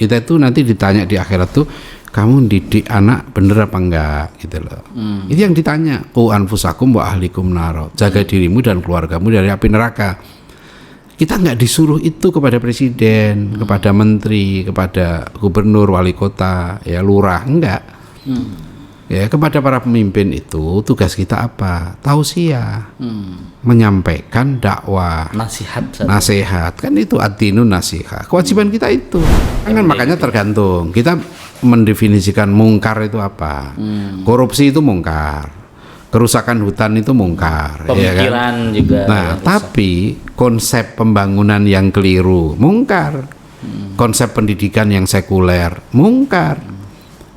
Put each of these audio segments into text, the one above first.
Kita itu nanti ditanya di akhirat tuh, kamu didik anak bener apa enggak gitu loh. Itu yang ditanya. Anfusakum wa ahlikum naro. Jaga dirimu dan keluargamu dari api neraka. Kita nggak disuruh itu kepada presiden, kepada menteri, kepada gubernur, wali kota, ya lurah, enggak. Ya, kepada para pemimpin itu tugas kita apa? Tausiah, menyampaikan dakwah, nasihat, kan itu ad-dinun nasihat. Kewajiban kita itu. Kan makanya tergantung. Kita mendefinisikan mungkar itu apa? Korupsi itu mungkar. Kerusakan hutan itu mungkar. Pemikiran ya kan? juga. Nah, tapi konsep pembangunan yang keliru, mungkar. Konsep pendidikan yang sekuler, mungkar.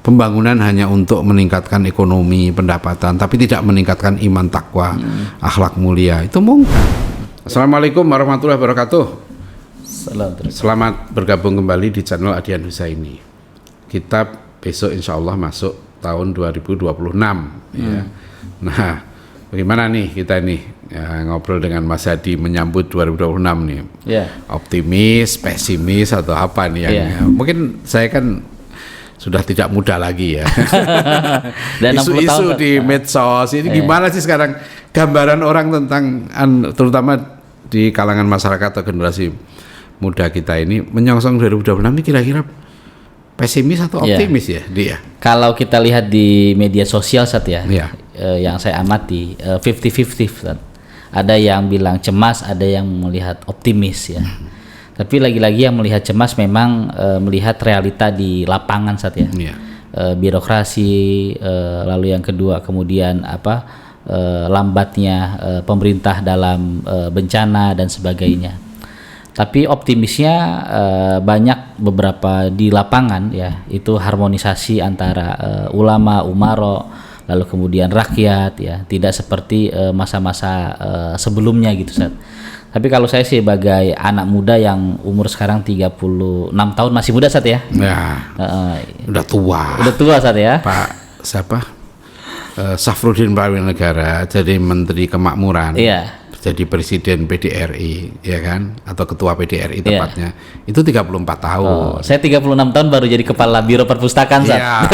Pembangunan hanya untuk meningkatkan ekonomi, pendapatan, tapi tidak meningkatkan iman takwa, akhlak mulia, itu mungkar. Assalamualaikum warahmatullahi wabarakatuh. Selamat bergabung kembali di channel Adian Husaini. Kita besok insya Allah masuk tahun 2026 ya. Nah, bagaimana nih kita nih ya, ngobrol dengan Mas Hadi menyambut 2026 nih? Optimis, pesimis atau apa nih yang mungkin saya kan sudah tidak muda lagi ya. Dan isu-isu di medsos ini gimana sih sekarang gambaran orang tentang terutama di kalangan masyarakat atau generasi muda kita ini menyongsong 2026 ini kira-kira pesimis atau optimis ya dia? Kalau kita lihat di media sosial yang saya amati 50-50 ada yang bilang cemas, ada yang melihat optimis ya. Tapi lagi-lagi yang melihat cemas memang melihat realita di lapangan birokrasi, lalu yang kedua kemudian lambatnya pemerintah dalam bencana dan sebagainya. Tapi optimisnya banyak beberapa di lapangan ya, itu harmonisasi antara ulama, umaro, lalu kemudian rakyat ya, tidak seperti masa-masa sebelumnya gitu Ustaz. Tapi kalau saya sih sebagai anak muda yang umur sekarang 36 tahun masih muda Ustaz ya. Udah tua. Udah tua Ustaz ya. Pak siapa? Safruddin Prawinegara jadi Menteri Kemakmuran. Jadi Presiden PDRI ya kan, atau Ketua PDRI tepatnya. Itu 34 tahun. Saya 36 tahun baru jadi Kepala Biro Perpustakaan Ustaz.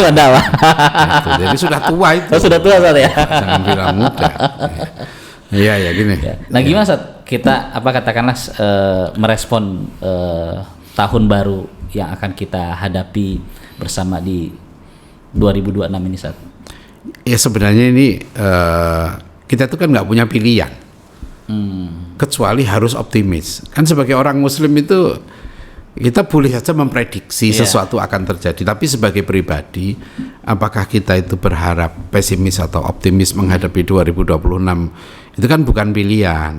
Jadi sudah tua itu. Sudah tua Ustaz ya. Jangan bilang muda. Iya gini. Nah gimana Ustaz? Kita katakanlah merespon tahun baru yang akan kita hadapi bersama di 2026 ini Ustaz. Ya sebenarnya ini kita tuh kan nggak punya pilihan. Kecuali harus optimis. Kan sebagai orang Muslim itu kita boleh saja memprediksi sesuatu akan terjadi, tapi sebagai pribadi apakah kita itu berharap pesimis atau optimis menghadapi 2026 itu kan bukan pilihan.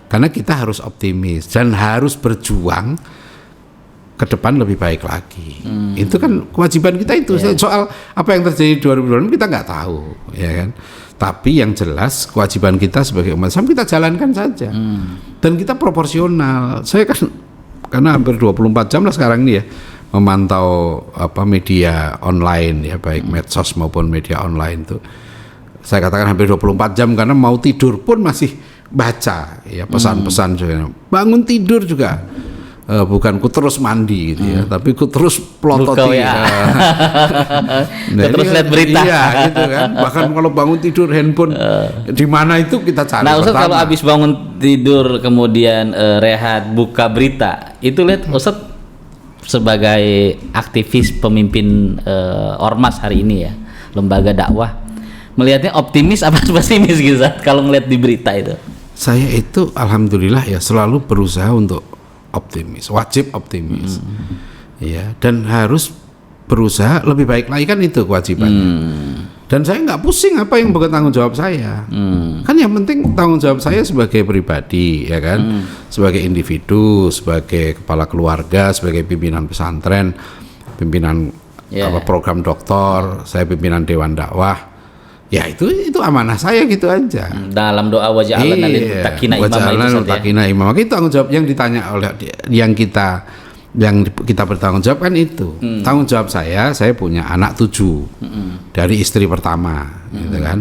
Karena kita harus optimis dan harus berjuang ke depan lebih baik lagi. Itu kan kewajiban kita itu. Soal apa yang terjadi 2026 kita nggak tahu, ya kan. Tapi yang jelas kewajiban kita sebagai umat Islam kita jalankan saja. Dan kita proporsional. Saya kan karena hampir 24 jam lah sekarang ini ya memantau media online ya, baik medsos maupun media online itu. Saya katakan hampir 24 jam karena mau tidur pun masih baca ya pesan-pesan juga. Bangun tidur juga bukan ku terus mandi gitu ya, tapi ku terus plototi terus lihat berita. Iya gitu kan. Bahkan kalau bangun tidur handphone di mana itu kita cari. Nah Ustaz, kalau habis bangun tidur kemudian rehat buka berita, itu lihat Ustaz sebagai aktivis pemimpin ormas hari ini ya, lembaga dakwah, melihatnya optimis apa pesimis gitu Ustaz kalau ngelihat di berita itu? Saya itu alhamdulillah ya selalu berusaha untuk optimis, wajib optimis, ya, dan harus berusaha lebih baik lagi, kan itu kewajibannya. Dan saya nggak pusing apa yang bukan tanggung jawab saya, kan yang penting tanggung jawab saya sebagai pribadi, ya kan, sebagai individu, sebagai kepala keluarga, sebagai pimpinan pesantren, pimpinan program doktor, saya pimpinan dewan dakwah. Ya itu amanah saya gitu aja. Dalam doa waja'alna lil muttaqina imama itu imam. Itu tanggung jawab yang ditanya oleh yang kita kita bertanggung jawab kan itu. Tanggung jawab saya punya anak 7 dari istri pertama, gitu kan.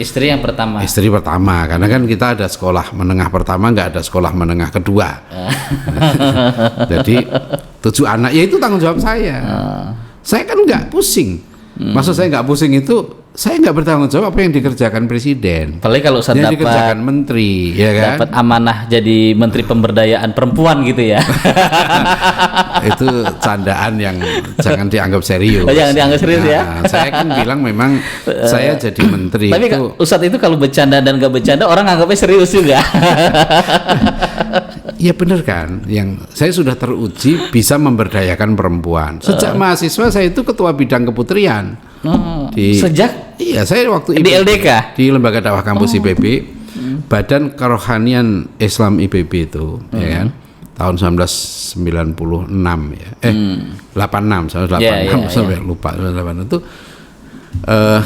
Istri yang pertama. Istri pertama, karena kan kita ada sekolah menengah pertama, nggak ada sekolah menengah kedua. Jadi 7 anak, ya itu tanggung jawab saya. Saya kan nggak pusing. Maksud saya nggak pusing itu, saya nggak bertanggung jawab apa yang dikerjakan presiden. Apalagi kalau Ustaz yang dikerjakan menteri, ya kan? Dapat amanah jadi menteri pemberdayaan perempuan gitu ya. Itu candaan yang jangan dianggap serius. Jangan dianggap serius ya. Saya kan bilang memang saya jadi menteri. Tapi itu, Ustadz itu kalau bercanda dan gak bercanda orang anggapnya serius juga. ya benar kan, yang saya sudah teruji bisa memberdayakan perempuan. Sejak mahasiswa saya itu ketua bidang keputrian. Sejak? Iya, saya waktu di LDK? Di Lembaga Dakwah Kampus IPB, Badan Kerohanian Islam IPB itu, ya kan, tahun 1996 ya, 86, 1986 sampai lupa 1986 itu,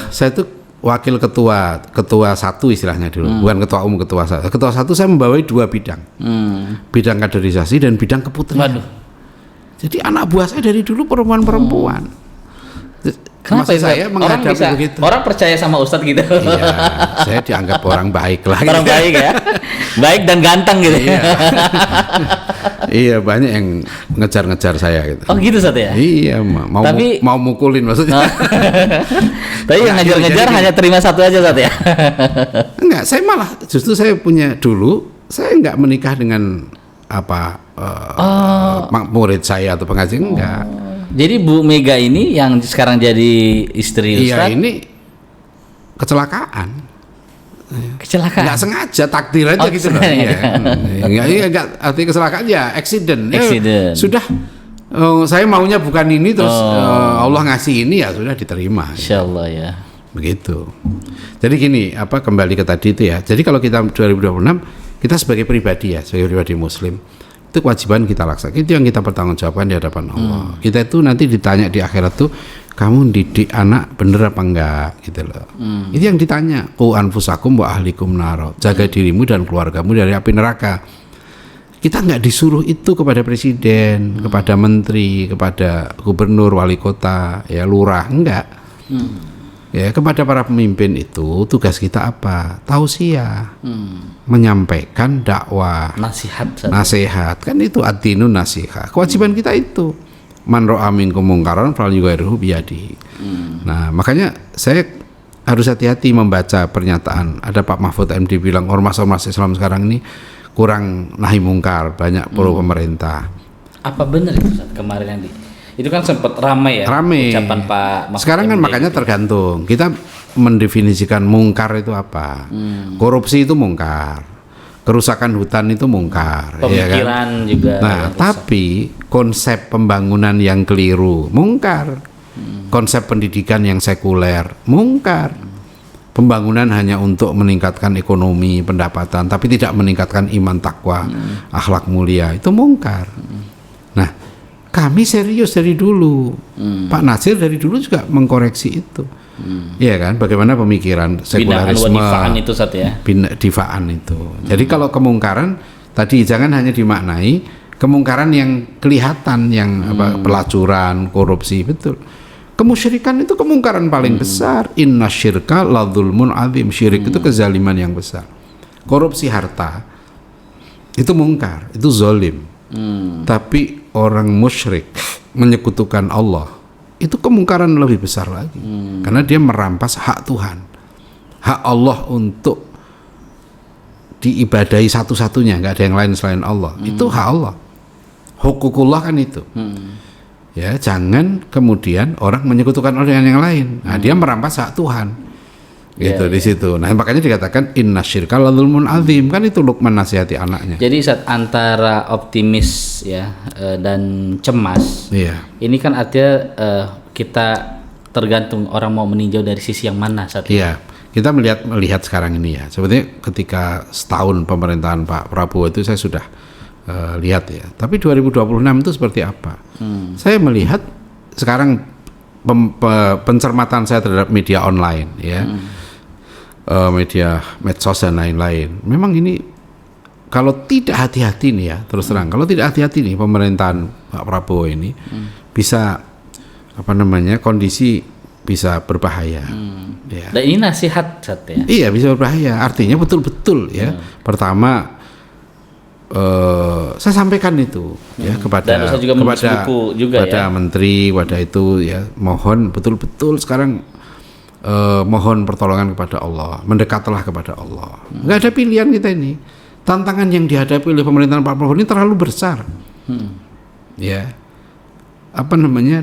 saya itu wakil ketua satu istilahnya dulu, bukan ketua umum, ketua satu saya membawai 2 bidang, bidang kaderisasi dan bidang keputrian. Jadi anak buah saya dari dulu perempuan. Kenapa saya menghadapi begitu? Orang percaya sama Ustadz gitu. Iya, saya dianggap orang baik lah. Orang baik ya, baik dan ganteng gitu. Iya, iya banyak yang ngejar-ngejar saya gitu. Oh gitu Ustadz ya? Iya, mau mukulin maksudnya. Tapi yang ngejar-ngejar hanya terima satu aja Ustadz ya? Enggak, saya malah justru saya punya dulu, saya enggak menikah dengan murid saya atau pengaji, enggak. Jadi Bu Mega ini yang sekarang jadi istri Ustadz? Iya, ini kecelakaan. Nggak sengaja, takdir aja gitu loh. Enggak, arti kecelakaan ya accident. Sudah, saya maunya bukan ini, terus Allah ngasih ini, ya sudah diterima. Insyaallah ya. Begitu. Jadi gini, kembali ke tadi itu ya. Jadi kalau kita 2026, kita sebagai pribadi ya, sebagai pribadi Muslim, itu kewajiban kita laksanakan, itu yang kita pertanggungjawabkan di hadapan Allah. Kita itu nanti ditanya di akhirat tuh, kamu didik anak bener apa enggak gitu loh. Itu yang ditanya. Qu anfusakum wa ahlikum naro, jaga dirimu dan keluargamu dari api neraka. Kita nggak disuruh itu kepada presiden, kepada menteri, kepada gubernur, wali kota, ya lurah, enggak. Ya, kepada para pemimpin itu tugas kita apa? Tausiah, menyampaikan dakwah, nasihat, kan itu ad-dinun nasihat. Kewajiban kita itu. Man ra'a minkum mungkaran falyughayyirhu biyadihi. Nah, makanya saya harus hati-hati membaca pernyataan. Ada Pak Mahfud MD bilang ormas-ormas Islam sekarang ini kurang nahi mungkar, banyak pro pemerintah. Apa benar itu Ustaz kemarin yang itu kan sempat ramai ya, ucapan Pak Mahfud. Sekarang kan makanya tergantung kita mendefinisikan mungkar itu apa. Korupsi itu mungkar, kerusakan hutan itu mungkar, pemikiran ya kan? Juga. Nah, tapi konsep pembangunan yang keliru mungkar, konsep pendidikan yang sekuler mungkar, pembangunan hanya untuk meningkatkan ekonomi, pendapatan, tapi tidak meningkatkan iman, takwa, akhlak mulia, itu mungkar. Nah, kami serius dari dulu. Pak Nasir dari dulu juga mengkoreksi itu. Iya kan, bagaimana pemikiran sekularisme, binaan itu Sat ya. Difaan itu. Jadi kalau kemungkaran tadi jangan hanya dimaknai kemungkaran yang kelihatan, yang pelacuran, korupsi, betul. Kemusyrikan itu kemungkaran paling besar. Inna syirka la dzulmun adzim. Syirik itu kezaliman yang besar. Korupsi harta itu mungkar, itu zalim. Tapi orang musyrik menyekutukan Allah, itu kemungkaran lebih besar lagi, karena dia merampas hak Tuhan, hak Allah untuk diibadahi satu-satunya, nggak ada yang lain selain Allah. Itu hak Allah, hukukullah kan itu. Ya, jangan kemudian orang menyekutukan Allah dengan yang lain. Nah, dia merampas hak Tuhan. Gitu di situ. Nah, makanya dikatakan inna syirka la dzulmun adzim, kan itu Luqman nasihati anaknya. Jadi saat antara optimis ya dan cemas. Iya. Ini kan artinya kita tergantung orang mau meninjau dari sisi yang mana saat ini. Iya. Kita melihat sekarang ini ya. Sebetulnya ketika setahun pemerintahan Pak Prabowo itu saya sudah lihat ya. Tapi 2026 itu seperti apa? Saya melihat sekarang pencermatan saya terhadap media online ya. Media medsos dan lain-lain. Memang ini kalau tidak hati-hati nih ya, terus terang, kalau tidak hati-hati nih pemerintahan Pak Prabowo ini bisa kondisi bisa berbahaya. Ya. Dan ini nasihat ya. Iya, bisa berbahaya. Artinya betul-betul ya. Pertama saya sampaikan itu ya kepada menteri, kepada itu ya, mohon betul-betul sekarang mohon pertolongan kepada Allah, mendekatlah kepada Allah. Nggak ada pilihan kita ini. Tantangan yang dihadapi oleh pemerintahan Pak Prabowo ini terlalu besar. Ya.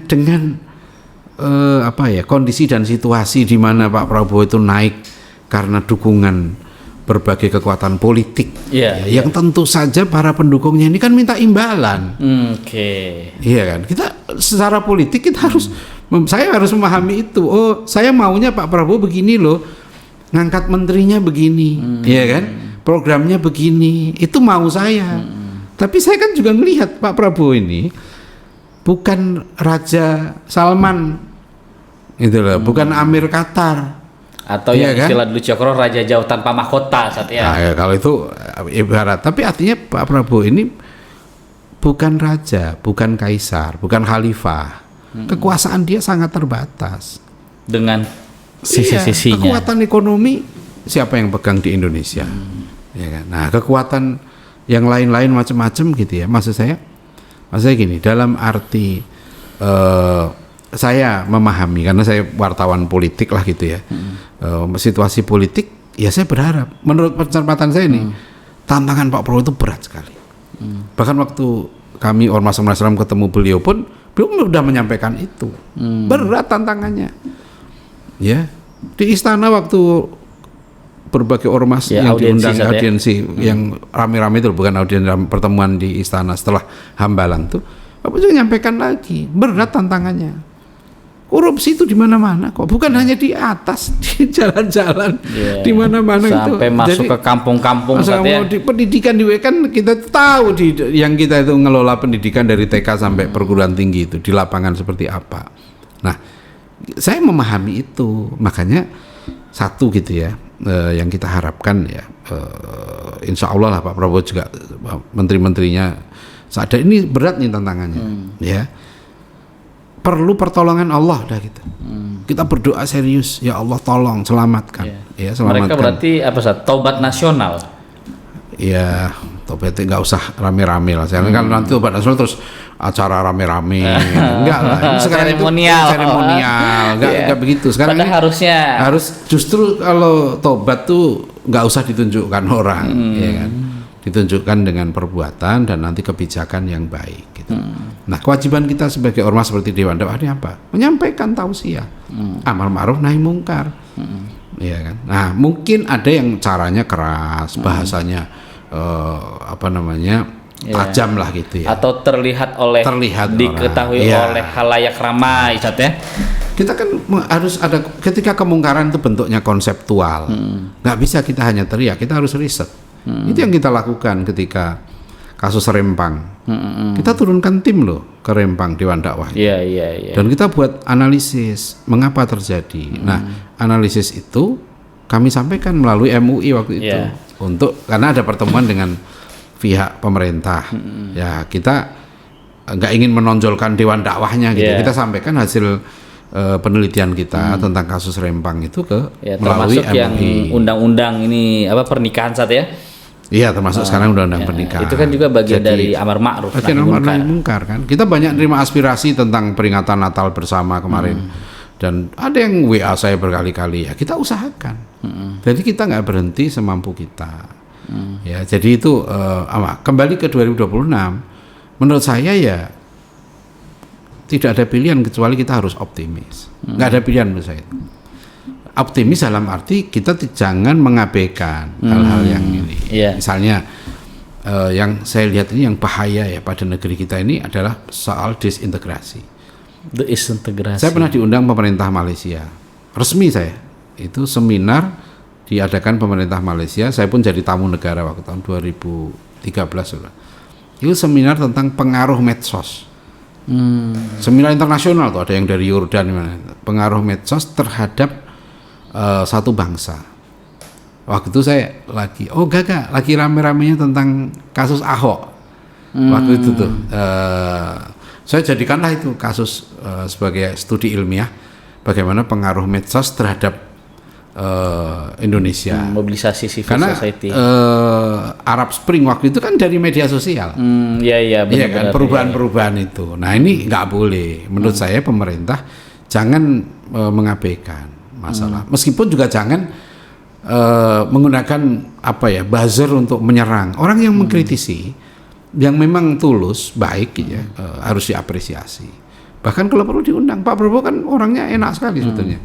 Dengan kondisi dan situasi di mana Pak Prabowo itu naik karena dukungan berbagai kekuatan politik yang tentu saja para pendukungnya ini kan minta imbalan. Iya kan, kita secara politik kita saya harus memahami itu. Oh, saya maunya Pak Prabowo begini loh, ngangkat menterinya begini, iya kan, programnya begini, itu mau saya. Tapi saya kan juga melihat Pak Prabowo ini bukan Raja Salman, gitu loh, bukan Amir Qatar. Atau yang istilah dulu Cokro Raja Jauh tanpa mahkota saat ya. Nah, ya kalau itu ibarat, tapi artinya Pak Prabowo ini bukan raja, bukan kaisar, bukan khalifah. Kekuasaan dia sangat terbatas. Dengan sisi-sisinya. Kekuatan ekonomi siapa yang pegang di Indonesia? Ya kan? Nah, kekuatan yang lain-lain macam-macam gitu ya. Maksud saya gini, dalam arti saya memahami karena saya wartawan politik lah gitu ya. Situasi politik ya, saya berharap menurut pencermatan saya ini tantangan Pak Prabowo itu berat sekali. Bahkan waktu kami Ormas Islam ketemu beliau pun beliau sudah menyampaikan itu. Berat tantangannya. Ya, di istana waktu berbagai ormas yang diundang audiensi yang rame-rame itu, bukan audiensi, pertemuan di istana setelah Hambalang tuh, Bapak juga nyampaikan lagi, berat tantangannya. Korupsi itu di mana-mana kok, bukan hanya di atas, di jalan-jalan, di mana-mana itu. Sampai masuk ke kampung-kampung saatnya. Di pendidikan juga kan kita tahu yang kita itu ngelola pendidikan dari TK sampai perguruan tinggi itu di lapangan seperti apa. Nah, saya memahami itu, makanya satu gitu ya, yang kita harapkan ya, insya Allah lah Pak Prabowo juga menteri-menterinya sadar ini berat nih tantangannya, ya. Perlu pertolongan Allah dah gitu. Kita berdoa serius, ya Allah tolong selamatkan. Ya, selamatkan. Mereka berarti taubat nasional. Ya, taubat nggak usah rame-rame lah. Kan nanti taubat nasional terus acara rame-rame. Enggak lah. Sekarang seremonial. Enggak begitu. Sekarang harus justru kalau taubat tuh nggak usah ditunjukkan orang, ya kan. Ditunjukkan dengan perbuatan dan nanti kebijakan yang baik gitu. Nah, kewajiban kita sebagai ormas seperti Dewan Dakwah ini apa? Menyampaikan tausiah, amar ma'ruf nahi mungkar, ya kan. Nah, mungkin ada yang caranya keras, bahasanya tajam lah gitu ya. Atau diketahui oleh khalayak ramai, Ustaz ya. Kita kan harus ada, ketika kemungkaran itu bentuknya konseptual, nggak bisa kita hanya teriak, kita harus riset. Itu yang kita lakukan ketika kasus Rempang. Kita turunkan tim loh ke Rempang Dewan Dakwah. Iya. Dan kita buat analisis mengapa terjadi. Nah, analisis itu kami sampaikan melalui MUI waktu itu. Karena ada pertemuan dengan pihak pemerintah. Ya, kita nggak ingin menonjolkan Dewan Dakwahnya gitu. Kita sampaikan hasil penelitian kita tentang kasus Rempang itu melalui termasuk MUI. Yang undang-undang ini pernikahan saat ya. Iya, termasuk sekarang undang-undang pernikahan. Itu kan juga bagian dari amar ma'ruf nahi mungkar kan. Kita banyak terima aspirasi tentang peringatan Natal bersama kemarin. Dan ada yang WA saya berkali-kali, ya kita usahakan. Jadi kita nggak berhenti semampu kita. Ya, jadi itu kembali ke 2026. Menurut saya ya tidak ada pilihan kecuali kita harus optimis. Nggak ada pilihan menurut saya. Optimis dalam arti kita jangan mengabaikan hal-hal yang ini. Misalnya yang saya lihat ini yang bahaya ya pada negeri kita ini adalah soal disintegrasi. Saya pernah diundang pemerintah Malaysia, resmi saya. Itu seminar diadakan pemerintah Malaysia. Saya pun jadi tamu negara waktu tahun 2013. Itu seminar tentang pengaruh medsos. Seminar internasional tuh, ada yang dari Yordan, pengaruh medsos terhadap satu bangsa. Waktu itu saya lagi rame-ramenya tentang kasus Ahok. Waktu itu tuh saya jadikanlah itu kasus sebagai studi ilmiah bagaimana pengaruh medsos terhadap Indonesia. Mobilisasi civil karena society. Arab Spring waktu itu kan dari media sosial. Iya Iya kan, perubahan-perubahan itu. Nah ini nggak boleh. Menurut saya pemerintah jangan mengabaikan masalah. Meskipun juga jangan menggunakan buzzer untuk menyerang. Orang yang mengkritisi, yang memang tulus, baik ya, harus diapresiasi. Bahkan kalau perlu diundang. Pak Prabowo kan orangnya enak sekali sebetulnya.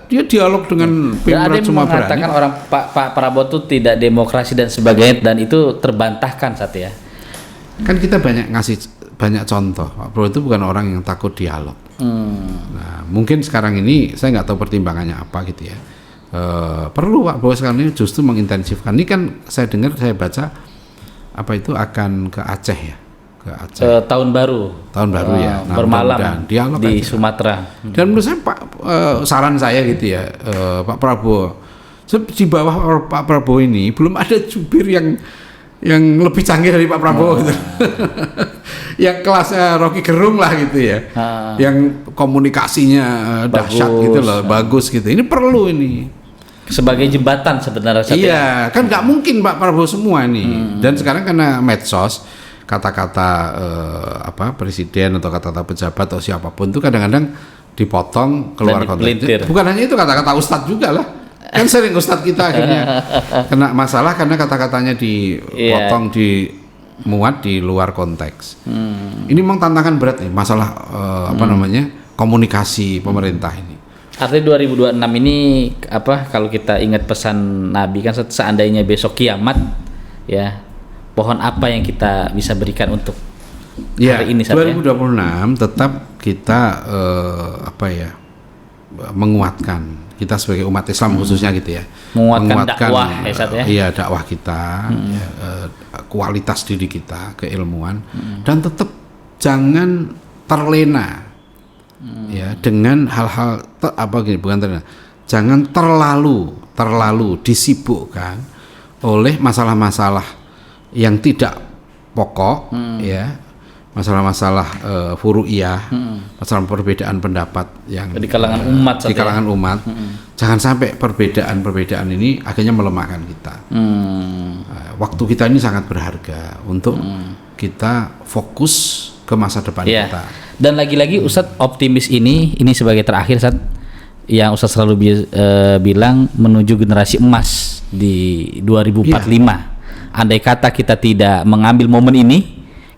Dia dialog dengan Pemret semua berani. Ada yang mengatakan orang Pak Prabowo itu tidak demokrasi dan sebagainya, dan itu terbantahkan saat ya. Kan kita ngasih banyak contoh. Pak Prabowo itu bukan orang yang takut dialog. Nah, mungkin sekarang ini saya nggak tahu pertimbangannya apa gitu ya. Perlu Pak Prabowo sekarang ini justru mengintensifkan. Ini kan saya baca akan ke Aceh ya. Ke Aceh. Tahun baru ya. Nah, bermalam dialog di aja. Sumatera. Dan menurut saya saran saya gitu ya, Pak Prabowo di bawah Pak Prabowo ini belum ada jubir yang lebih canggih dari Pak Prabowo gitu. Yang kelasnya Rocky Gerung lah gitu ya. Yang komunikasinya dahsyat gitu loh, bagus gitu. Ini perlu ini. Sebagai jembatan sebenarnya. Iya, kan nggak mungkin Pak Prabowo semua nih. Dan sekarang karena medsos, kata-kata presiden atau kata-kata pejabat atau siapapun itu kadang-kadang dipotong keluar konteks. Bukan hanya itu, kata-kata ustadz juga lah. Kan sering ustadz kita akhirnya kena masalah karena kata-katanya dipotong, dimuat di luar konteks. Ini memang tantangan berat nih, masalah komunikasi pemerintah ini. Artinya 2026 ini kalau kita ingat pesan Nabi kan, seandainya besok kiamat ya, pohon apa yang kita bisa berikan untuk hari ini? 2026 tetap kita menguatkan kita sebagai umat Islam khususnya gitu ya, menguatkan dakwah dakwah kita, kualitas diri kita, keilmuan, dan tetap jangan terlena ya dengan hal-hal jangan terlalu disibukkan oleh masalah-masalah yang tidak pokok ya, masalah-masalah furu'iyah, masalah perbedaan pendapat yang di kalangan umat, jangan sampai perbedaan ini akhirnya melemahkan kita. Waktu kita ini sangat berharga untuk kita fokus ke masa depan kita. Dan lagi-lagi Ustadz optimis ini sebagai terakhir Ustadz, yang Ustadz selalu bilang menuju generasi emas di 2045. Andai kata kita tidak mengambil momen ini,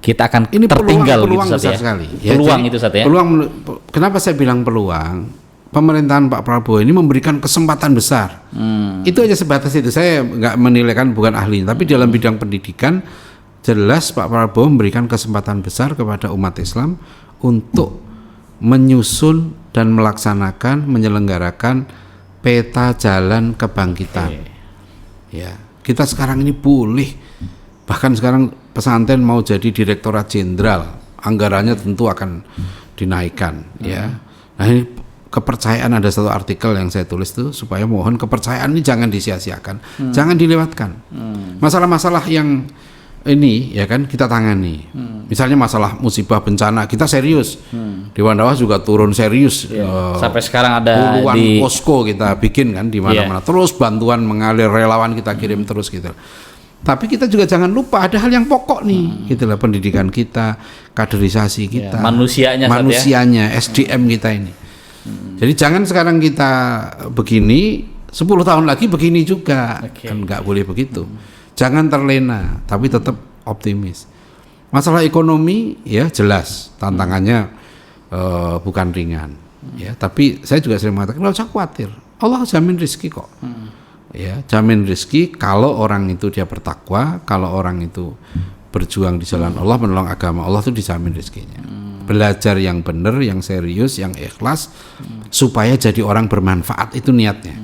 kita akan tertinggal peluang gitu, besar sekali. Ya, peluang itu Ustadz ya. Kenapa saya bilang peluang? Pemerintahan Pak Prabowo ini memberikan kesempatan besar. Itu aja sebatas itu. Saya nggak menilaikan, bukan ahli, tapi dalam bidang pendidikan jelas Pak Prabowo memberikan kesempatan besar kepada umat Islam untuk menyusun dan menyelenggarakan peta jalan kebangkitan. Ya, kita sekarang ini boleh, bahkan sekarang pesantren mau jadi direktorat jenderal, anggarannya tentu akan dinaikkan. Ya, nah ini kepercayaan, ada satu artikel yang saya tulis tuh supaya mohon kepercayaan ini jangan disia-siakan, jangan dilewatkan. Masalah-masalah yang ini ya kan kita tangani. Misalnya masalah musibah bencana kita serius. Dewan Dakwah juga turun serius. Sampai sekarang ada puluhan posko kita bikin kan di mana-mana. Terus bantuan mengalir, relawan kita kirim terus gitu. Tapi kita juga jangan lupa ada hal yang pokok nih, gitulah, pendidikan kita, kaderisasi kita, manusianya, SDM kita ini. Jadi jangan sekarang kita begini, 10 tahun lagi begini juga, kan nggak boleh begitu. Jangan terlena, tapi tetap optimis. Masalah ekonomi ya jelas tantangannya bukan ringan, ya. Tapi saya juga sering mengatakan nggak usah khawatir, Allah jamin rezeki kok. Ya, jamin rezeki kalau orang itu dia bertakwa, kalau orang itu berjuang di jalan Allah, menolong agama Allah, itu dijamin rezekinya. Belajar yang benar, yang serius, yang ikhlas, supaya jadi orang bermanfaat, itu niatnya.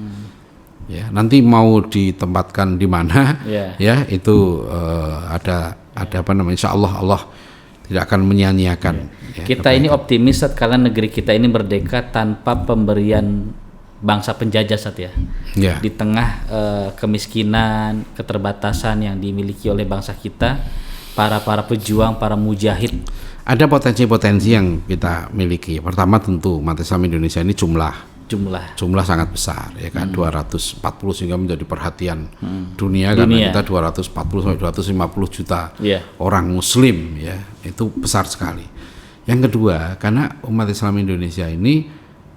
Ya, nanti mau ditempatkan di mana, ya itu ada insya Allah tidak akan menyia-nyiakan. Kita ini optimis karena negeri kita ini merdeka tanpa pemberian bangsa penjajah Ustaz ya. Ya. Di tengah kemiskinan, keterbatasan yang dimiliki oleh bangsa kita, para pejuang, para mujahid. Ada potensi-potensi yang kita miliki. Pertama tentu umat Islam Indonesia ini jumlah sangat besar ya kan, 240 sehingga menjadi perhatian dunia karena kita 240 sampai 250 juta orang muslim ya, itu besar sekali. Yang kedua, karena umat Islam Indonesia ini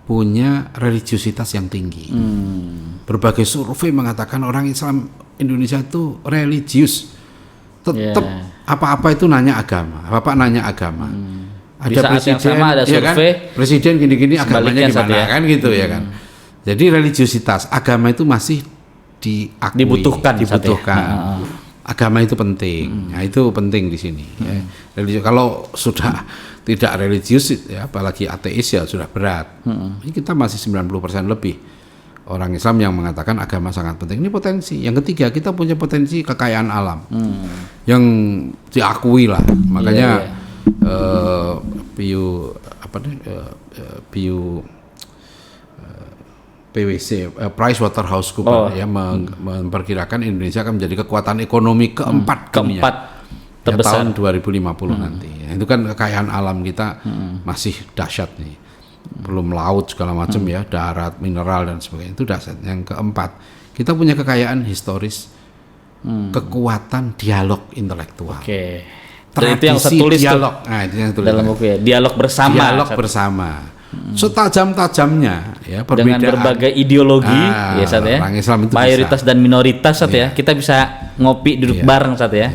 punya religiusitas yang tinggi. Berbagai survei mengatakan orang Islam Indonesia itu religius. Tetap apa-apa itu nanya agama. Bapak nanya agama. Di saat yang sama ada survei, ya kan? Presiden gini-gini agamanya gimana kan gitu ya kan. Jadi religiusitas agama itu masih dibutuhkan. Agama itu penting. Nah, itu penting di sini. Ya. Kalau sudah tidak religius ya, apalagi ateis ya sudah berat. Ini kita masih 90% lebih orang Islam yang mengatakan agama sangat penting. Ini potensi. Yang ketiga, kita punya potensi kekayaan alam yang diakui lah. Makanya PwC PricewaterhouseCoopers memperkirakan Indonesia akan menjadi kekuatan ekonomi keempat terbesar tahun 2050 nanti. Itu kan kekayaan alam kita masih dahsyat nih. Belum laut segala macam ya, darat, mineral dan sebagainya, itu dahsyat. Yang keempat, kita punya kekayaan historis, kekuatan dialog intelektual. Tradisi yang saya tulis dialog. Nah, itu yang tulis dalam buku ya, dialog bersama. Setajam-tajamnya ya, dengan berbagai ideologi ya Sat ya. Orang Islam itu mayoritas dan minoritas Sat ya. Kita bisa ngopi duduk bareng Sat ya.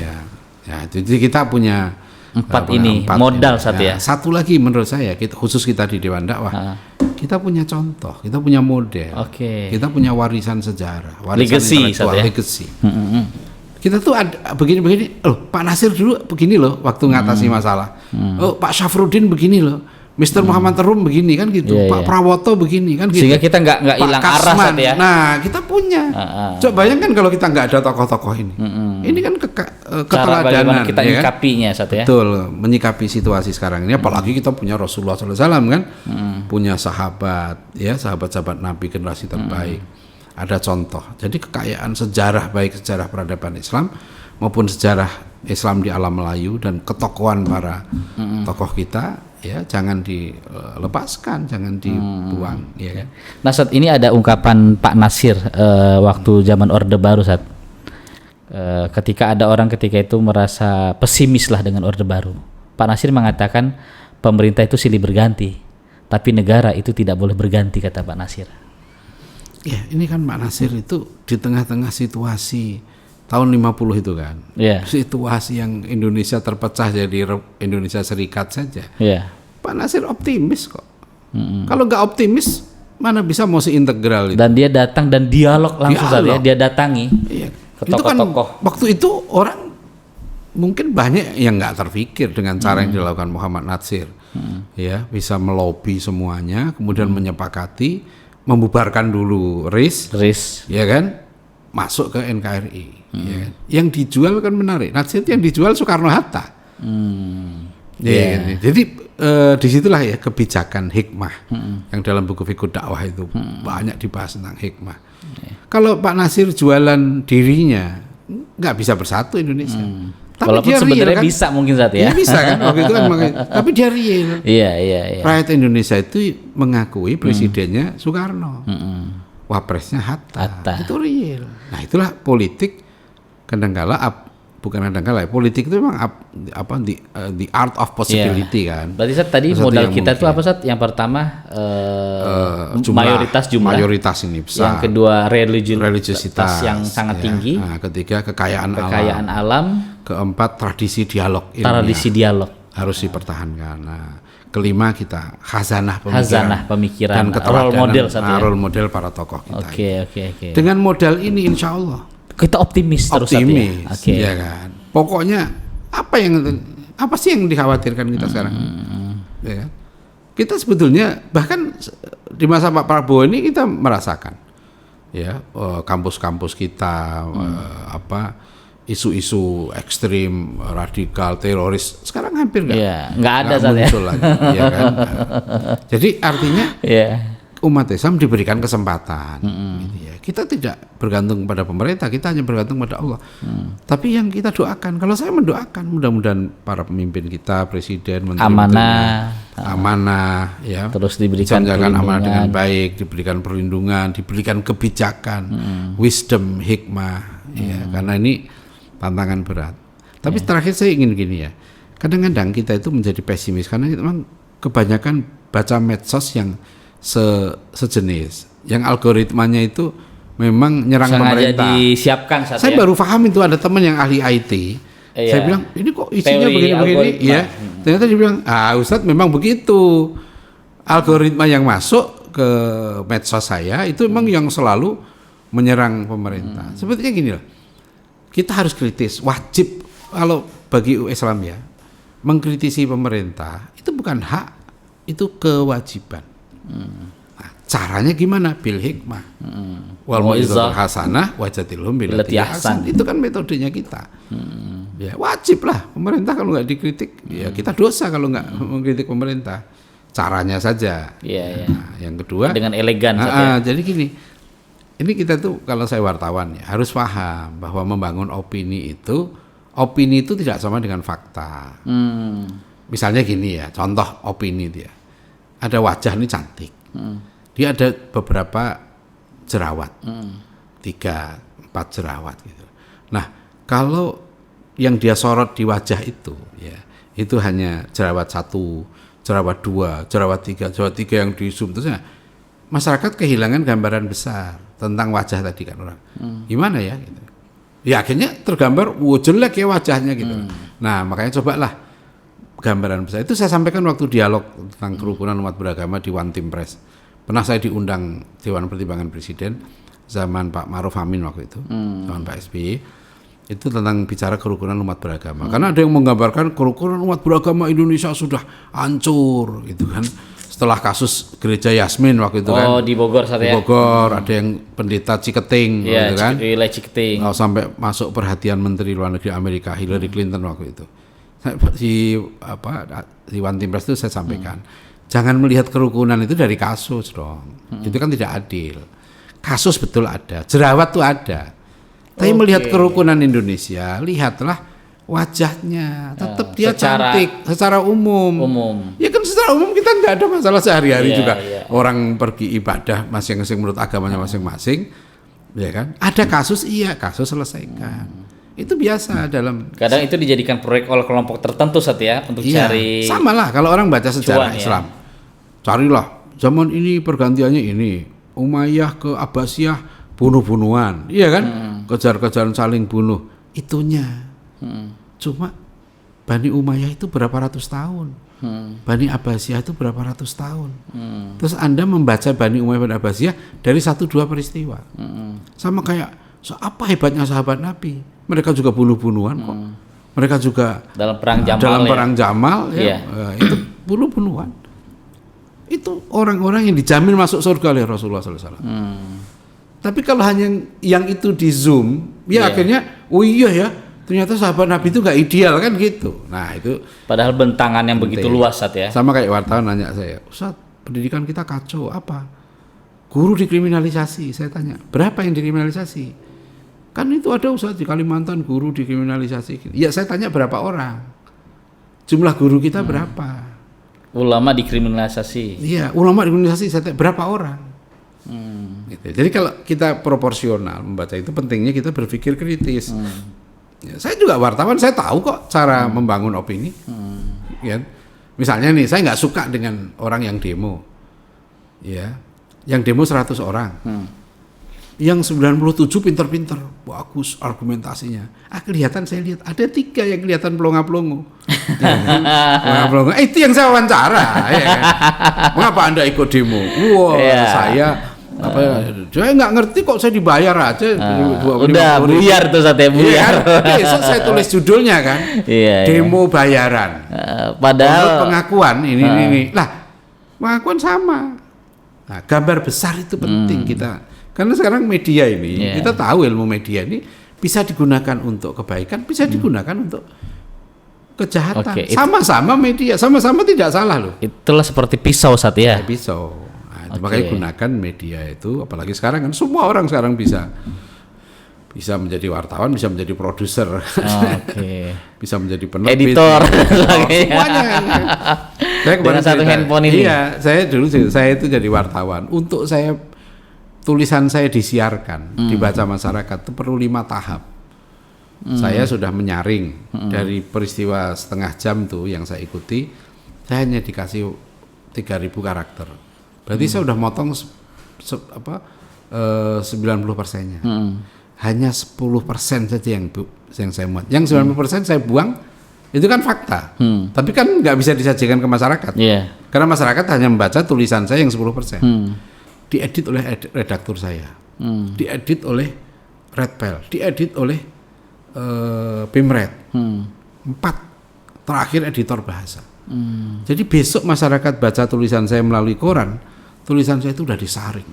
Ya, jadi kita punya empat modal Sat ya. Satu lagi menurut saya, khusus kita di Dewan Dakwah, kita punya contoh, kita punya model, kita punya warisan sejarah, warisan intelektual, legacy. Kita tuh ada begini-begini, Pak Nasir dulu begini loh waktu ngatasi masalah. Pak Syafruddin begini loh. Mr. Muhammad Tarum begini kan gitu. Pak Prawoto begini kan gitu. Sehingga kita nggak hilang arah Sat ya. Nah, kita punya. Coba bayangkan kalau kita nggak ada tokoh-tokoh ini. Ini kan keteladanan kita ya menyikapinya Sat ya. Betul, menyikapi situasi sekarang ini, apalagi kita punya Rasulullah SAW kan. Punya sahabat ya, sahabat-sahabat Nabi generasi terbaik. Ada contoh. Jadi kekayaan sejarah, baik sejarah peradaban Islam maupun sejarah Islam di alam Melayu dan ketokohan para tokoh kita ya, jangan dilepaskan, jangan dibuang ya kan. Nah Sat, ini ada ungkapan Pak Nasir waktu zaman Orde Baru Sat. Ketika ada orang ketika itu merasa pesimis lah dengan Orde Baru. Pak Nasir mengatakan pemerintah itu silih berganti, tapi negara itu tidak boleh berganti, kata Pak Nasir. Ya, ini kan Pak Nasir itu di tengah-tengah situasi tahun 50 itu kan. Situasi yang Indonesia terpecah jadi Indonesia Serikat saja. Pak Nasir optimis kok. Kalau nggak optimis, mana bisa mosi integral itu. Dan dia datang dan dialog langsung saja, dia datangi ke tokoh-tokoh. Waktu itu orang mungkin banyak yang nggak terpikir dengan cara yang dilakukan Muhammad Nasir. Ya, bisa melobi semuanya, kemudian menyepakati membubarkan dulu RIS, ya kan, masuk ke NKRI. Ya kan? Yang dijual kan menarik. Nasir yang dijual Soekarno Hatta. Jadi disitulah ya kebijakan hikmah yang dalam buku Fikih Dakwah itu banyak dibahas tentang hikmah. Kalau Pak Nasir jualan dirinya, nggak bisa bersatu Indonesia. Tapi walaupun dia sebenarnya real, kan? Bisa mungkin Zat ya. Bisa kan waktu itu kan tapi dia real. Iya. Rakyat Indonesia itu mengakui presidennya Soekarno. Wapresnya Hatta. Itu real. Nah, itulah politik kadang-kala politik itu memang the art of possibility kan. Berarti Sat tadi modal kita itu apa Sat? Yang pertama mayoritas ini besar. Yang kedua religiusitas yang sangat tinggi. Nah, ketiga kekayaan alam. Keempat tradisi dialog harus dipertahankan. Nah, kelima kita khazanah pemikiran dan role model para tokoh kita. Oke. Dengan modal ini insya Allah kita optimis terus ya kan. Pokoknya apa sih yang dikhawatirkan kita sekarang? Ya kan? Kita sebetulnya bahkan di masa Pak Prabowo ini kita merasakan ya kampus-kampus kita isu-isu ekstrim, radikal, teroris sekarang hampir nggak ada muncul lagi, ya kan? Jadi artinya umat Islam diberikan kesempatan. Gitu ya. Kita tidak bergantung pada pemerintah, kita hanya bergantung pada Allah. Tapi yang kita doakan, kalau saya mendoakan mudah-mudahan para pemimpin kita, presiden, menteri, amanah, ya, terus diberikan amanah dengan baik, diberikan perlindungan, diberikan kebijakan, wisdom, hikmah, ya, karena ini tantangan berat. Tapi terakhir saya ingin gini ya, kadang-kadang kita itu menjadi pesimis karena memang kebanyakan baca medsos yang sejenis, yang algoritmanya itu memang nyerang pemerintah. Disiapkan saya baru paham itu, ada teman yang ahli IT. Saya bilang ini kok isinya begini-begini, ya. Ternyata dia bilang, Ustadz memang begitu. Algoritma yang masuk ke medsos saya itu memang yang selalu menyerang pemerintah. Sebetulnya gini loh, kita harus kritis, wajib kalau bagi Islam ya, mengkritisi pemerintah itu bukan hak, itu kewajiban. Nah, caranya gimana? Bil hikmah. Wal mau'izatul hasanah wajadilhum billati ahsan. Itu kan metodenya kita. Ya wajib lah pemerintah, kalau nggak dikritik ya kita dosa kalau nggak mengkritik pemerintah. Caranya saja. Nah, yang kedua dengan elegan. Jadi gini, ini kita tuh kalau saya wartawan ya harus paham bahwa membangun opini itu tidak sama dengan fakta. Misalnya gini ya, contoh opini dia. Ada wajah ini cantik, dia ada beberapa jerawat, 3-4 jerawat gitu. Nah kalau yang dia sorot di wajah itu, ya itu hanya jerawat 1, jerawat 2, jerawat 3 yang di zoom terusnya, masyarakat kehilangan gambaran besar tentang wajah tadi kan orang. Gimana ya? Gitu. Ya akhirnya tergambar, jelek ya wajahnya gitu. Nah makanya cobalah gambaran besar itu saya sampaikan waktu dialog tentang kerukunan umat beragama di One Team Press. Pernah saya diundang Dewan Pertimbangan Presiden zaman Pak Ma'ruf Amin waktu itu, zaman Pak SBY, itu tentang bicara kerukunan umat beragama. Karena ada yang menggambarkan kerukunan umat beragama Indonesia sudah hancur gitu kan. Setelah kasus gereja Yasmin waktu itu kan. Di Bogor Di Bogor ada yang pendeta Ciketing gitu kan. Ciketing. Sampai masuk perhatian Menteri Luar Negeri Amerika Hillary Clinton waktu itu. Di One Team Press itu saya sampaikan, jangan melihat kerukunan itu dari kasus dong. Itu kan tidak adil. Kasus betul ada, jerawat tuh ada. Tapi melihat kerukunan Indonesia, lihatlah wajahnya, tetap dia cantik secara umum. Ya kan secara umum kita nggak ada masalah sehari-hari juga. Orang pergi ibadah masing-masing menurut agamanya masing-masing, ya kan. Ada kasus, kasus selesaikan. Itu biasa dalam. Kadang itu dijadikan proyek oleh kelompok tertentu untuk cari. Sama lah kalau orang baca sejarah Islam. Carilah zaman ini pergantiannya ini, Umayyah ke Abbasiyah bunuh-bunuhan, iya kan? Kejar-kejaran saling bunuh. Itunya. Cuma Bani Umayyah itu berapa ratus tahun, Bani Abbasiyah itu berapa ratus tahun. Terus Anda membaca Bani Umayyah dan Abbasiyah dari 1-2 peristiwa. Sama kayak apa hebatnya sahabat Nabi? Mereka juga bunuh-bunuhan kok. Mereka juga dalam perang Jamal, itu bunuh-bunuhan. Itu orang-orang yang dijamin masuk surga oleh Rasulullah SAW. Tapi kalau hanya yang itu di zoom, akhirnya, ternyata sahabat Nabi itu nggak ideal kan gitu. Nah itu. Padahal bentangan yang begitu luas ya. Sama kayak wartawan nanya saya, Ustaz, pendidikan kita kacau apa? Guru dikriminalisasi. Saya tanya, berapa yang dikriminalisasi? Kan itu ada Ustaz di Kalimantan guru dikriminalisasi. Ya saya tanya berapa orang? Jumlah guru kita berapa? Ulama dikriminalisasi. Iya, ulama dikriminalisasi. Saya tanya berapa orang? Gitu. Jadi kalau kita proporsional membaca itu, pentingnya kita berpikir kritis. Ya, saya juga wartawan, saya tahu kok cara membangun opini. Ya. Misalnya nih, saya nggak suka dengan orang yang demo. Ya, yang demo 100 orang. Yang 97 pinter-pinter, bagus argumentasinya. Kelihatan saya lihat ada 3 yang kelihatan pelongo-pelongo. Pelongo-pelongo. Itu yang saya wawancara. Ya kan? Mengapa Anda ikut demo? Saya nggak ngerti kok, saya dibayar aja. Udah buyar tuh buyar. Besok saya tulis judulnya kan. Demo bayaran. Padahal pengakuan ini. Lah, pengakuan sama. Nah, gambar besar itu penting kita. Karena sekarang media ini, kita tahu ilmu media ini bisa digunakan untuk kebaikan, bisa digunakan untuk kejahatan. Sama-sama media, sama-sama tidak salah loh. Itulah seperti pisau pisau. Nah, Itu makanya gunakan media itu, apalagi sekarang kan semua orang sekarang bisa menjadi wartawan, bisa menjadi produser, bisa menjadi penerbit, editor, semuanya. Saya dengan satu handphone ini. Iya, saya itu jadi wartawan. Untuk tulisan saya disiarkan, dibaca masyarakat itu perlu 5 tahap. Saya sudah menyaring dari peristiwa setengah jam tuh yang saya ikuti, saya hanya dikasih 3.000 karakter. Berarti saya udah motong 90%-nya. Hanya 10% saja yang saya muat. Yang 90% saya buang, itu kan fakta. Tapi kan nggak bisa disajikan ke masyarakat. Karena masyarakat hanya membaca tulisan saya yang 10%. Diedit oleh redaktur saya. Diedit oleh Redpel. Diedit oleh Pimret. 4. Terakhir editor bahasa. Jadi besok masyarakat baca tulisan saya melalui koran, tulisan saya itu udah disaring.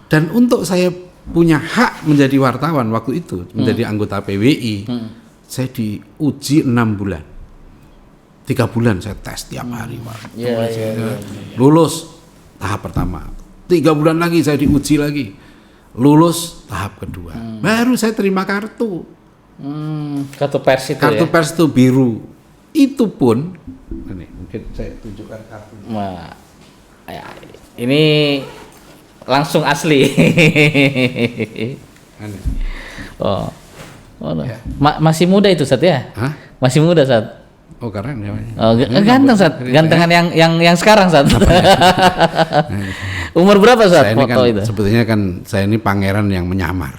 Dan untuk saya punya hak menjadi wartawan waktu itu, menjadi anggota PWI, saya diuji 6 bulan. 3 bulan saya tes tiap hari, lulus tahap pertama. 3 bulan lagi saya diuji lagi, lulus tahap kedua. Baru saya terima kartu. Kartu pers itu kartu pers itu biru. Itu pun, ini mungkin saya tunjukkan kartunya. Wah, ini langsung asli. Ya. Masih muda itu Sat ya? Hah? Masih muda Sat. Oh keren ya. Ganteng Sat, gantengan yang sekarang Sat. Umur berapa Sat saya foto kan, itu? Sebetulnya kan saya ini pangeran yang menyamar.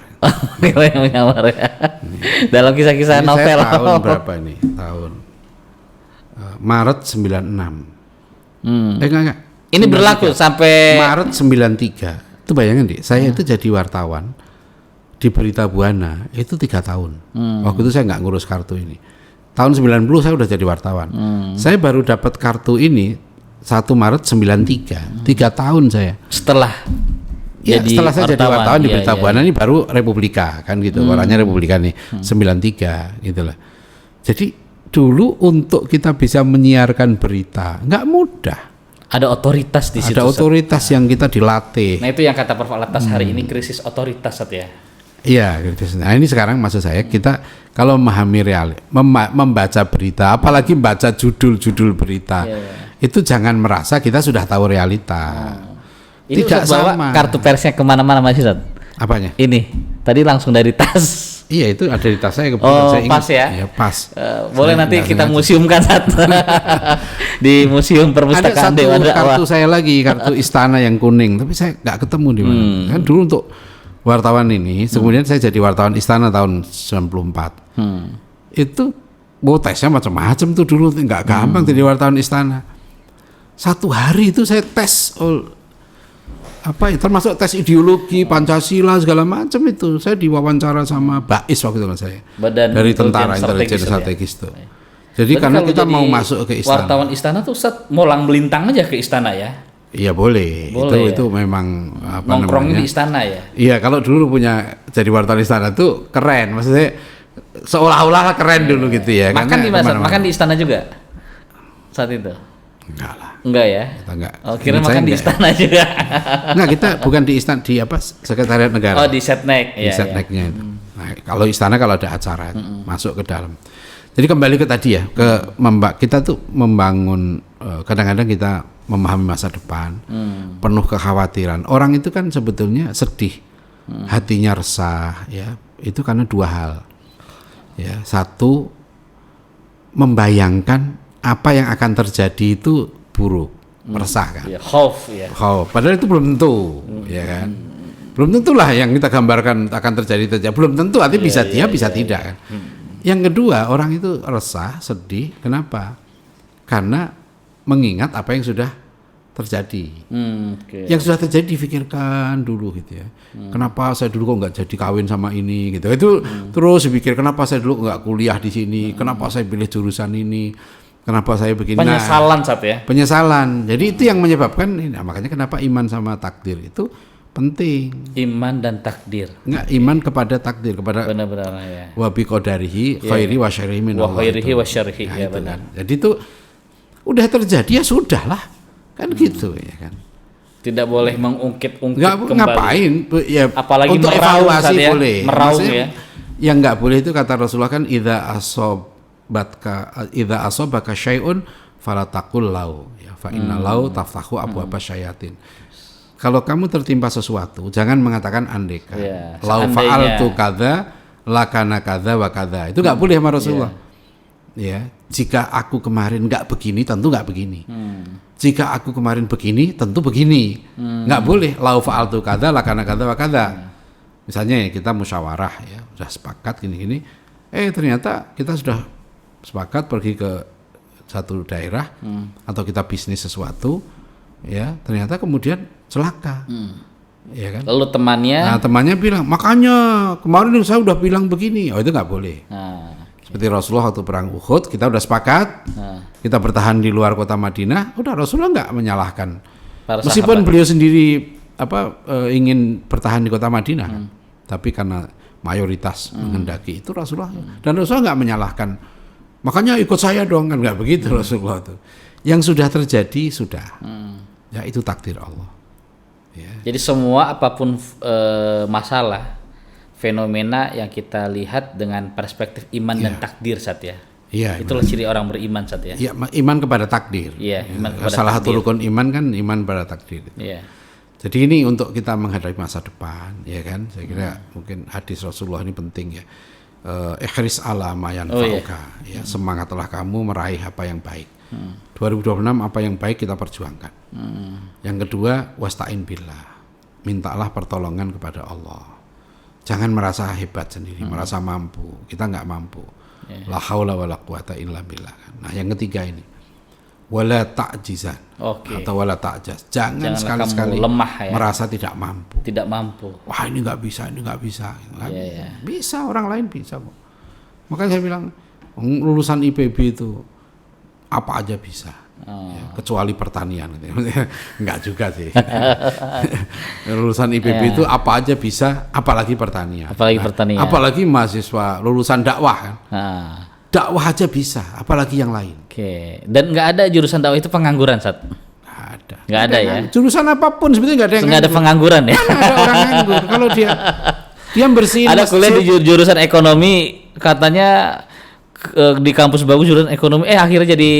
Yang menyamar ya. Dalam kisah-kisah ini novel. Saya tahun berapa ini? Tahun Maret 96. Enggak. Ini 93. Berlaku sampai Maret 93. Itu bayangin deh, saya itu jadi wartawan di Berita Buana itu 3 tahun. Waktu itu saya nggak ngurus kartu ini. Tahun 90 saya udah jadi wartawan. Saya baru dapat kartu ini 1 Maret 93. 3 tahun saya. Setelah saya jadi wartawan di Berita Buana ini baru Republika kan gitu. Orangnya Republika nih 93 gitu lah. Jadi dulu untuk kita bisa menyiarkan berita nggak mudah. Ada otoritas di situ. Ada otoritas yang kita dilatih. Nah itu yang kata Prof. Alatas hari ini krisis otoritas Sat ya. Iya, nah ini sekarang maksud saya kita kalau memahami membaca berita, apalagi membaca judul-judul berita, itu jangan merasa kita sudah tahu realita. Ini tidak sama. Kartu persnya kemana-mana masih Sat? Apanya? Ini tadi langsung dari tas. Iya itu ada di tas saya kebetulan saya ingat. Pas ya? Iya pas. Boleh saya nanti kita museumkan Sat. Di Museum Perpustakaan Dewan Dakwah. Ada kartu saya lagi, kartu istana yang kuning, tapi saya nggak ketemu di mana. Kan dulu untuk wartawan ini, kemudian saya jadi wartawan istana tahun 94. Itu tesnya macam-macam tuh dulu, nggak gampang jadi wartawan istana. 1 hari itu saya tes termasuk tes ideologi Pancasila segala macam itu. Saya diwawancara sama BAIS waktu itu saya. Dari Tentara Intelijen Strategis itu. Jadi karena kita mau masuk ke istana. Wartawan istana tuh molang melintang aja ke istana ya. Iya boleh itu memang nongkrongnya di istana ya. Iya kalau dulu punya jadi wartawan istana tuh keren, maksudnya seolah-olah keren dulu gitu ya. Makan di mana? Makan di istana juga saat itu. Enggak lah. Enggak ya? Kita enggak. Oh, kira makan di istana juga. Enggak, kita bukan di istana, di Sekretariat Negara. Oh, di Setnek. Di Setneknya itu. Nah, kalau istana kalau ada acara masuk ke dalam. Jadi kembali ke tadi ya, kita tuh membangun kadang-kadang kita memahami masa depan, penuh kekhawatiran. Orang itu kan sebetulnya sedih, hatinya resah, ya. Itu karena 2 hal. Ya, 1 membayangkan apa yang akan terjadi itu buruk, meresah kan. Ya, khauf ya. Khauf. Padahal itu belum tentu, ya kan. Belum tentulah yang kita gambarkan akan terjadi. Belum tentu, artinya bisa bisa tidak kan. Yang kedua, orang itu resah, sedih. Kenapa? Karena mengingat apa yang sudah terjadi. Yang sudah terjadi difikirkan dulu gitu ya. Kenapa saya dulu kok nggak jadi kawin sama ini gitu. Itu terus dipikir kenapa saya dulu nggak kuliah di sini, kenapa saya pilih jurusan ini, kenapa saya begini. Penyesalan ya. Penyesalan. Jadi itu yang menyebabkan makanya kenapa iman sama takdir itu penting. Iman dan takdir. Enggak, iman kepada takdir, kepada benar-benar ya. Wa bi qadarihi khairi wa syarrihi min Allah. Wa khairihi wa syarrihi ya benar. Kan. Jadi itu udah terjadi ya sudahlah. Kan gitu ya kan. Tidak boleh mengungkit-ungkit Nggak, kembali. ngapain? Ya, Apalagi untuk meraung, evaluasi Ustaz, ya. boleh. Meraung, Maksudnya, ya. yang nggak boleh itu kata Rasulullah kan idza asobaka syai'un fala taqul lau ya fa inna lau taftahu abwaaba syayatin. Kalau kamu tertimpa sesuatu, jangan mengatakan andeka. Ya, Lau seandainya. fa'altu kadza lakana kadza wa kadza. Itu nggak boleh sama Rasulullah. Ya, jika aku kemarin nggak begini, tentu nggak begini. Jika aku kemarin begini, tentu begini. Nggak boleh. Lau fa'altu kadza lakana kadza wa kadza. Misalnya ya, kita musyawarah ya, sudah sepakat gini-gini. Ternyata kita sudah sepakat pergi ke satu daerah atau kita bisnis sesuatu, ya ternyata kemudian celaka, ya kan? Lalu temannya, Nah temannya bilang, makanya kemarin saya udah bilang begini, itu nggak boleh. Seperti Rasulullah waktu perang Uhud, kita udah sepakat, kita bertahan di luar kota Madinah, udah Rasulullah nggak menyalahkan, para meskipun sahabat. beliau sendiri ingin bertahan di kota Madinah, kan? Tapi karena mayoritas menghendaki itu Rasulullah, dan Rasulullah nggak menyalahkan. Makanya ikut saya dong, kan nggak begitu Rasulullah tuh. Yang sudah terjadi sudah, ya itu takdir Allah. Ya. Jadi semua apapun masalah, fenomena yang kita lihat dengan perspektif iman dan takdir, Sat, ya. Iya. Itulah ciri orang beriman, Sat, ya. Ya, iman kepada takdir. Iya, iman kepada Salah satu takdir. rukun iman kan iman pada takdir. Iya. Jadi ini untuk kita menghadapi masa depan, ya kan? Saya kira mungkin hadis Rasulullah ini penting ya. Ihris ala ma yanfa'uka, ya, semangatlah kamu meraih apa yang baik. 2026 apa yang baik kita perjuangkan. Yang kedua, wasta'in billah, mintalah pertolongan kepada Allah. Jangan merasa hebat sendiri, merasa mampu. Kita nggak mampu. La haula wala quwata illa billah. Nah yang ketiga ini, wala ta'jizan, atau wala ta'jaz. Jangan sekali-sekali lemah, ya. merasa tidak mampu. Tidak mampu. Wah ini nggak bisa, ini nggak bisa. Iya. Bisa, orang lain bisa kok. Makanya saya bilang lulusan IPB itu apa aja bisa, ya, kecuali pertanian. Enggak juga sih. Lulusan IPB itu apa aja bisa, apalagi pertanian. Apalagi pertanian. Apalagi mahasiswa lulusan dakwah kan. Dakwah aja bisa, apalagi yang lain. Oke. Dan nggak ada jurusan dakwah itu pengangguran, Sat? Nggak ada ya. Jurusan apapun sebetulnya nggak ada yang nggak ada pengangguran ya. Mana ada orang nganggur kalau dia bersihin Ada masjid. kuliah di jurusan ekonomi, katanya di kampus bagus jurusan ekonomi, akhirnya jadi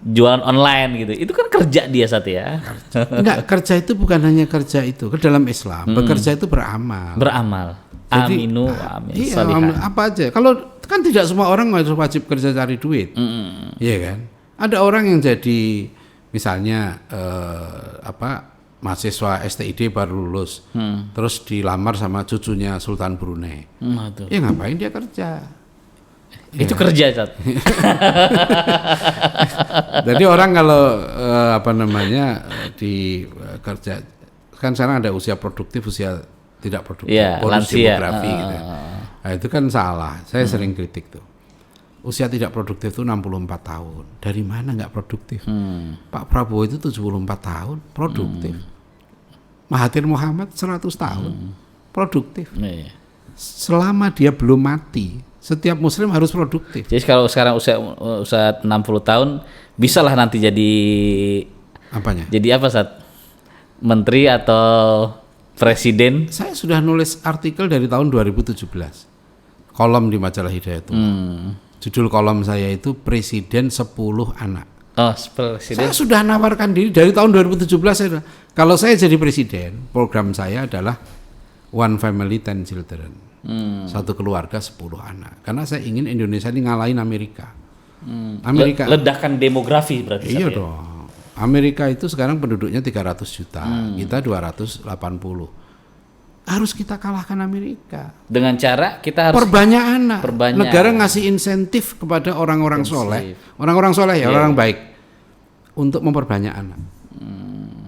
jualan online gitu. Itu kan kerja dia, Sat, ya. Enggak, kerja itu bukan hanya kerja itu. Ke dalam Islam, bekerja itu beramal. Beramal. Jadi, Aminu amin. Iya, Salihah. apa aja. Kalau kan tidak semua orang wajib kerja cari duit. Iya kan? Ada orang yang jadi misalnya mahasiswa STID baru lulus, terus dilamar sama cucunya Sultan Brunei. Ya ngapain dia kerja? Itu kerja, Sat. Jadi orang kalau di kerja kan sekarang ada usia produktif, usia tidak produktif, bonus lansia. demografi gitu. Nah, itu kan salah. Saya sering kritik tuh. Usia tidak produktif itu 64 tahun. Dari mana nggak produktif? Pak Prabowo itu 74 tahun, produktif. Mahathir Muhammad 100 tahun, produktif. Selama dia belum mati, setiap muslim harus produktif. Jadi kalau sekarang usia 60 tahun, bisalah nanti jadi apanya? Jadi apa, Sat? Menteri atau presiden? Saya sudah nulis artikel dari tahun 2017. Kolom di majalah Hidayatullah. Judul kolom saya itu Presiden 10 Anak. Oh, presiden. Saya sudah nawarkan diri dari tahun 2017. Kalau saya jadi presiden, program saya adalah One Family 10 Children. Satu keluarga 10 anak. Karena saya ingin Indonesia ini ngalahin Amerika. Amerika Ledakan demografi berarti. Iya dong. Amerika itu sekarang penduduknya 300 juta, kita 280. Harus kita kalahkan Amerika. Dengan cara kita harus perbanyak anak. Perbanyak. Negara ngasih insentif kepada orang-orang soleh, orang-orang soleh ya, orang baik, untuk memperbanyak anak.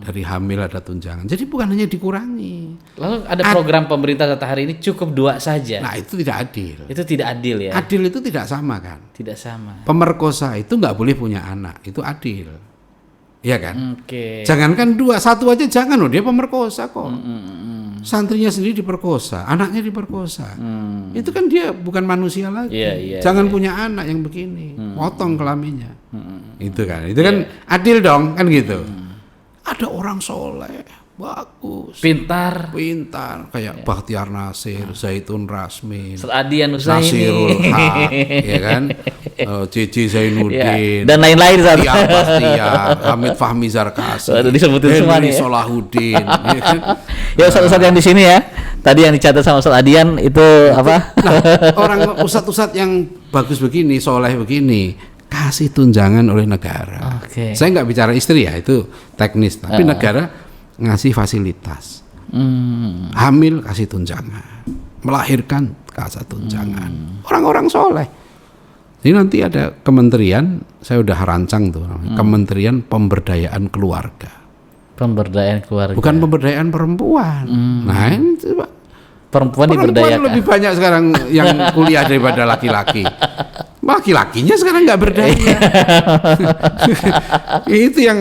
Dari hamil ada tunjangan. Jadi bukan hanya dikurangi. Lalu ada program pemerintah saat hari ini cukup 2 saja. Nah itu tidak adil. Itu tidak adil ya. Adil itu tidak sama kan. Tidak sama. Pemerkosa itu nggak boleh punya anak. Itu adil. Iya kan? Oke. Jangankan 2, 1 aja jangan loh, dia pemerkosa kok. Santrinya sendiri diperkosa, anaknya diperkosa. Itu kan dia bukan manusia lagi. Jangan punya anak yang begini, potong kelaminnya. Itu kan adil dong, kan gitu. ada orang soleh, bagus, pintar kayak Bakhtiar Nasir, Zaitun Rasmin, Ustaz Adian Nusaini, Nasirul Haq, ya kan, JJ Zainuddin, dan lain-lain, Ustaz. Tiar Bastiar, Hamid Fahmi Zarkasi, disebutin semua nih Henry ya. Solahuddin, ya kan? Ya Ustaz-ustaz yang di sini ya, tadi yang dicatat sama Ustaz Adian itu apa? Nah, orang ustadz yang bagus begini, soleh begini, kasih tunjangan oleh negara. Oke. Saya nggak bicara istri ya, itu teknis, tapi negara ngasih fasilitas. Hamil kasih tunjangan, melahirkan kasih tunjangan. Orang-orang soleh. Jadi nanti ada kementerian, saya udah rancang tuh, Kementerian Pemberdayaan Keluarga. Pemberdayaan keluarga. Bukan pemberdayaan perempuan. Nah, ini coba. Perempuan Perempuan diberdayakan. lebih banyak sekarang yang kuliah daripada laki-laki. Laki-lakinya sekarang nggak berdaya. Itu yang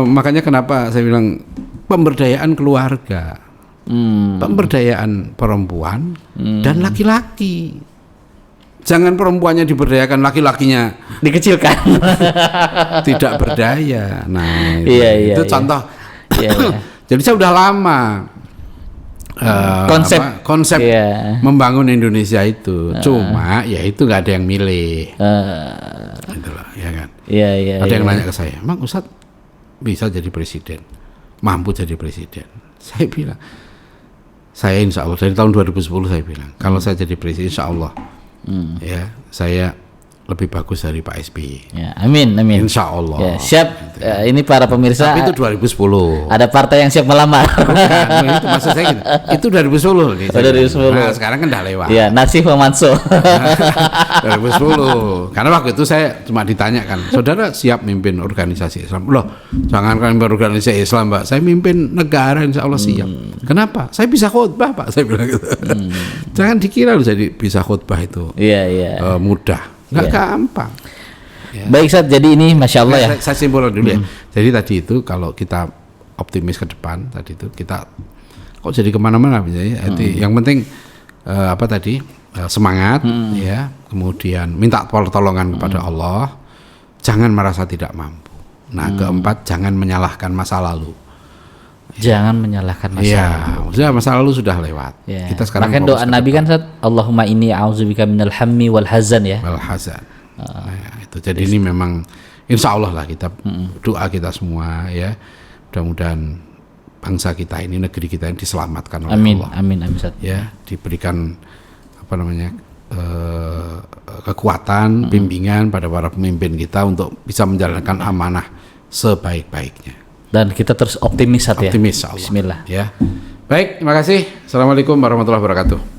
makanya kenapa saya bilang pemberdayaan keluarga, pemberdayaan perempuan dan laki-laki. Jangan perempuannya diberdayakan, laki-lakinya Dikecilkan. tidak berdaya. Nah, Iya, itu contoh. Iya. Jadi saya udah lama konsep Iya. membangun Indonesia itu. Cuma ya itu nggak ada yang milih. Gitu loh, ya kan. Iya. Ada yang nanya ke saya, "Emang Ustadz bisa jadi presiden? Mampu jadi presiden?" Saya bilang, saya insya Allah dari tahun 2010 saya bilang, kalau saya jadi presiden insya Allah ya saya lebih bagus dari Pak SBY. Ya, amin. Insya Allah. Ya, siap. Ini para pemirsa. Tapi itu 2010. Ada partai yang siap melamar. Bukan, itu maksud saya gitu. Itu 2010 nih. 2010. Nah, sekarang kan udah lewat. Ya, Nasif Manso. 2010. Karena waktu itu saya cuma ditanyakan, "Saudara siap mimpin organisasi Islam?" Loh, jangan kan mimpin organisasi Islam, Pak. Saya mimpin negara, insya Allah siap. Kenapa? Saya bisa khutbah, Pak. Saya bilang gitu. Jangan dikira loh jadi bisa khutbah itu Iya. mudah. Nggak gampang. Ya. Baik, Ustaz. Jadi ini Masya Allah ya. Saya simpulkan dulu ya. Jadi tadi itu kalau kita optimis ke depan, tadi itu kita kok jadi kemana-mana ya. Yang penting semangat ya. Kemudian minta pertolongan kepada Allah. Jangan merasa tidak mampu. Nah, keempat, jangan menyalahkan masa lalu. Jangan menyalahkan masa lalu. Sudah masa lalu sudah lewat. Ya. Kita sekarang Bahkan doa Nabi kan, Ustaz, Allahumma inni a'udzubika minal hammi wal hazan ya. Wal hazan. Nah, itu. Jadi ini memang insya Allah lah kita doa kita semua ya. Mudah-mudahan bangsa kita ini, negeri kita ini diselamatkan oleh Allah. Amin Ustaz. Ya, diberikan kekuatan, bimbingan pada para pemimpin kita untuk bisa menjalankan amanah sebaik-baiknya. Dan kita terus optimis, Ustaz, ya. Optimis, Allah. Bismillah. Ya. Baik, terima kasih. Assalamualaikum warahmatullahi wabarakatuh.